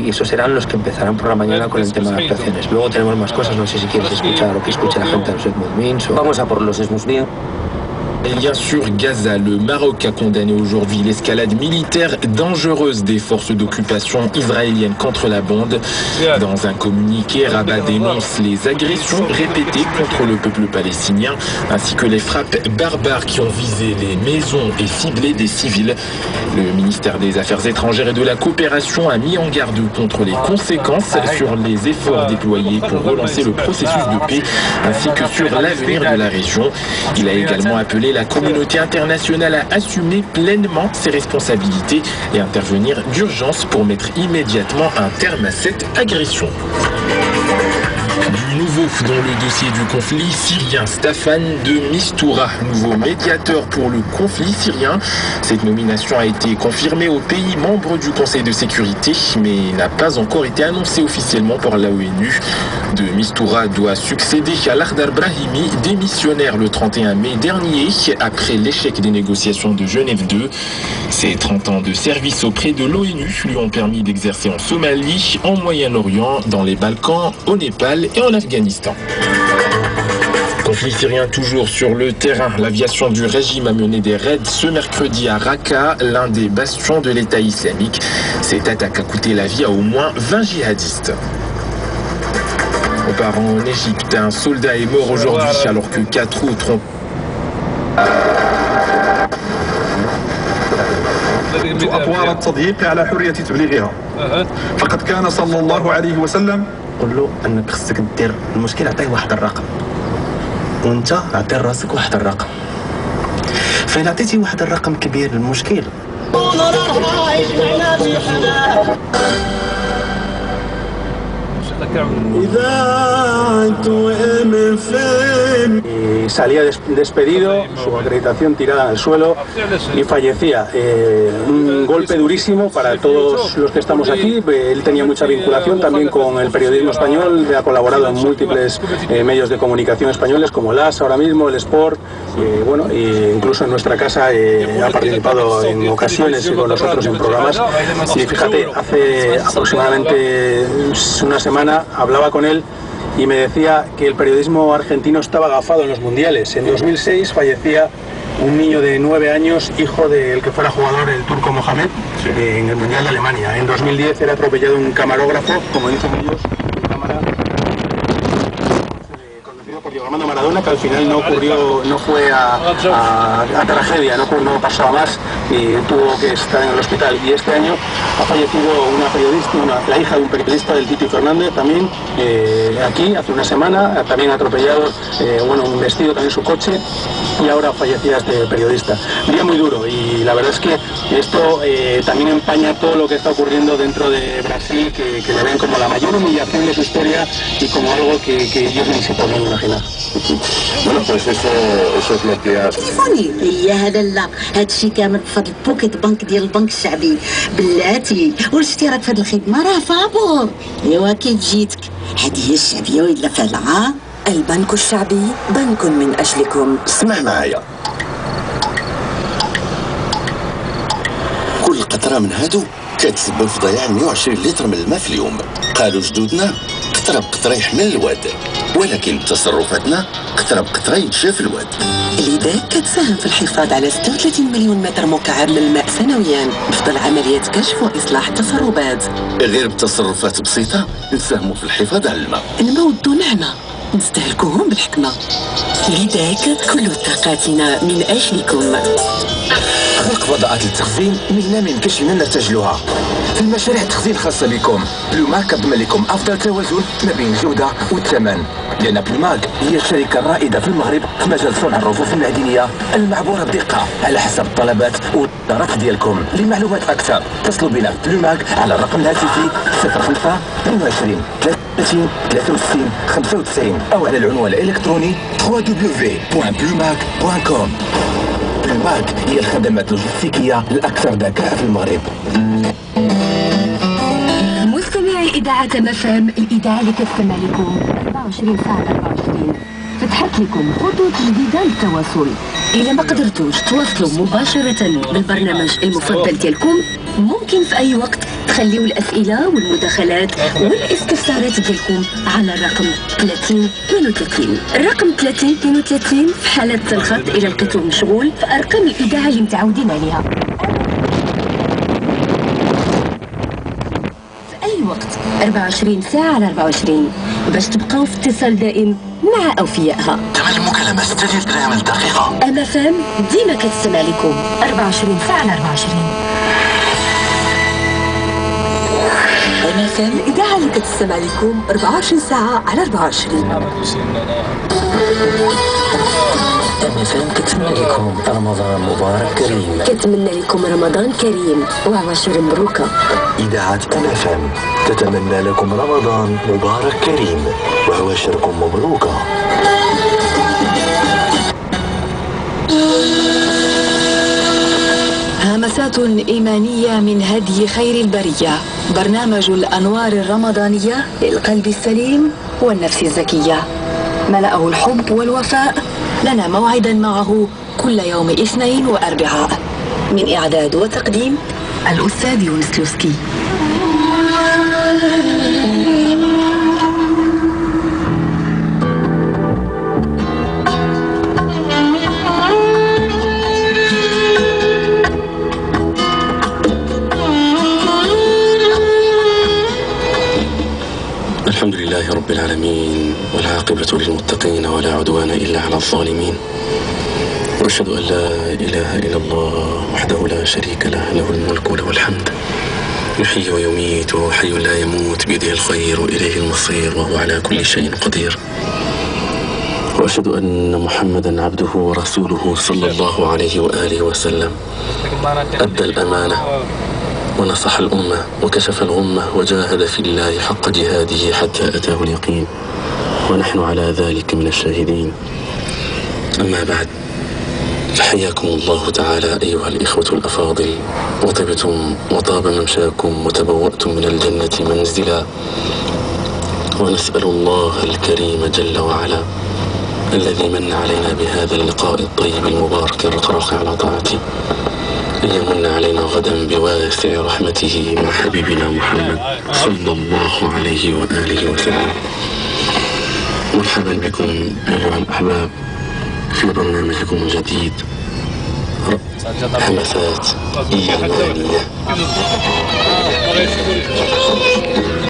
y esos serán los que empezarán por la mañana con el tema de actuaciones. Luego tenemos más cosas, no sé si quieres escuchar o que escuche la gente de los Edmund Beans o... Vamos a por los Edmund Beans. Et bien sûr, Gaza, le Maroc a condamné aujourd'hui l'escalade militaire dangereuse des forces d'occupation israéliennes contre la bande. Dans un communiqué, Rabat dénonce les agressions répétées contre le peuple palestinien, ainsi que les frappes barbares qui ont visé les maisons et ciblé des civils. Le ministère des Affaires étrangères et de la coopération a mis en garde contre les conséquences sur les efforts déployés pour relancer le processus de paix, ainsi que sur l'avenir de la région. Il a également appelé la communauté internationale à assumer pleinement ses responsabilités et intervenir d'urgence pour mettre immédiatement un terme à cette agression. Du nouveau dans le dossier du conflit syrien, Staffan de Mistura, nouveau médiateur pour le conflit syrien. Cette nomination a été confirmée aux pays membres du Conseil de sécurité, mais n'a pas encore été annoncée officiellement par l'ONU. De Mistura doit succéder à Lakhdar Brahimi, démissionnaire le 31 mai dernier, après l'échec des négociations de Genève 2. Ses 30 ans de service auprès de l'ONU lui ont permis d'exercer en Somalie, en Moyen-Orient, dans les Balkans, au Népal et en Afghanistan. Conflit syrien toujours sur le terrain. L'aviation du régime a mené des raids ce mercredi à Raqqa, l'un des bastions de l'État islamique. Cette attaque a coûté la vie à au moins 20 djihadistes. On part en Égypte. Un soldat est mort aujourd'hui alors que 4 autres ont... أطوار التضييق على حرية تبليغها فقد كان صلى الله عليه وسلم قل له انك خصك دير المشكل عطيه واحد الرقم وانت عطي راسك واحد الرقم فإن عطيتي واحد الرقم كبير للمشكل Salía despedido, su acreditación tirada al suelo y fallecía. Un golpe durísimo para todos los que estamos aquí. Él tenía mucha vinculación también con el periodismo español, ha colaborado en múltiples medios de comunicación españoles como LAS ahora mismo, el Sport, bueno, e incluso en nuestra casa ha participado en ocasiones con nosotros en programas. Y fíjate, hace aproximadamente una semana hablaba con él y me decía que el periodismo argentino estaba agafado en los mundiales. En 2006 fallecía un niño de 9 años, hijo del que fuera jugador, el turco Mohamed, en el Mundial de Alemania. En 2010 era atropellado un camarógrafo, como dicen ellos, un cámara conocido por Diego Armando Maradona, que al final no ocurrió, no fue a tragedia, no pasó a más y tuvo que estar en el hospital. Y este año ha fallecido una periodista, la hija de un periodista, del Titi Fernández, también aquí hace una semana, también atropellado, bueno, un vestido, también su coche, y ahora fallecía este periodista. Un día muy duro, y la verdad es que esto también empaña todo lo que está ocurriendo dentro de Brasil, que le ven como la mayor humillación de su historia y como algo que ellos ni se pueden imaginar. Bueno, pues eso es lo que ha... تليفوني هي هذا لا هادشي كامل بفضل البوكيت بنك ديال البنك الشعبي. بلاتي والاشتراك في هاد الخدمه راه فابور. ايوا كيف جيتك؟ هذه هي الشعبيه ولا فعلها؟ البنك الشعبي بنك من اجلكم. اسمع معايا، كل قطره من هادو كتسبب في ضياع 120 لتر من الماء في اليوم. قالوا جدودنا قطره بقطره يحمل الواد، ولكن بتصرفاتنا قطره بقطره يتشاف الواد. لذا كتساهم في الحفاظ على 36 مليون متر مكعب من الماء سنويا بفضل عمليات كشف واصلاح التسربات. غير بتصرفات بسيطه نساهموا في الحفاظ على الماء. الماء والضو نعمه نستهلكوهم بالحكمه، لذاك كل طاقاتنا من اجلكم. خلق فضاءات التخزين منا ما يمكنش لنا نرتجلوها. في المشاريع التخزين الخاصة بكم بلوماك كتضمن لكم أفضل توازن ما بين الجودة والثمن، لأن بلوماك هي الشركة الرائدة في المغرب في مجال صنع الرفوف المعدنية المعبورة بدقة على حسب الطلبات والطلبات ديالكم. لمعلومات أكثر اتصلوا بنا في بلوماك على الرقم الهاتفي 05 22 30 63 95 أو على العنوان الإلكتروني www.blumac.com. بلوماك هي الخدمات اللوجستيكية الأكثر ذكاء في المغرب. مستمعي إذاعة مفهم، الإذاعة اللي كتسمع لكم 24 ساعة 24. فتحت لكم خطوط جديدة للتواصل. إذا ما قدرتوش تواصلوا مباشرة بالبرنامج المفضل ديالكم، ممكن في أي وقت تخليوا الأسئلة والمداخلات والاستفسارات ديالكم على الرقم 3032. الرقم 3032 في حالة الخط إلى لقيتوه مشغول في أرقام الإذاعة اللي متعودين عليها. في أي وقت 24 ساعة على 24 باش تبقاو في اتصال دائم مع أوفيائها. ثمن المكالمة 6 دراهم للدقيقة. أما فام ديما كتسمع لكم 24 ساعة على 24. أنا فام الإذاعة اللي كتستمع لكم 24 ساعة على 24. أنا فام كتمنى لكم رمضان مبارك كريم. كتمنى لكم رمضان كريم وعواشر مبروكة. إذاعة أنا فام تتمنى لكم رمضان مبارك كريم وعواشركم مبروكة. همسات إيمانية من هدي خير البرية، برنامج الأنوار الرمضانية للقلب السليم والنفس الزكية، ملأه الحب والوفاء. لنا موعدا معه كل يوم اثنين وأربعاء. من إعداد وتقديم الأستاذ يونس لوسكي. الحمد لله رب العالمين، والعاقبة للمتقين ولا عدوان إلا على الظالمين، وأشهد أن لا إله إلا الله وحده لا شريك له، له الملك وله الحمد، يحيي ويميت وهو حي لا يموت، بيده الخير وإليه المصير، وهو على كل شيء قدير. وأشهد أن محمدا عبده ورسوله صلى الله عليه وآله وسلم، أدى الأمانة ونصح الأمة وكشف الغمة وجاهد في الله حق جهاده حتى أتاه اليقين، ونحن على ذلك من الشاهدين. أما بعد، فحياكم الله تعالى أيها الإخوة الأفاضل، وطبتم وطاب ممشاكم وتبوأتم من الجنة منزلا، ونسأل الله الكريم جل وعلا الذي من علينا بهذا اللقاء الطيب المبارك الرقراق على طاعته أن يمن علينا غدا بواسع رحمته مع حبيبنا محمد صلى الله عليه وآله وسلم. مرحبا بكم أيها الأحباب في برنامجكم الجديد همسات إيمانية.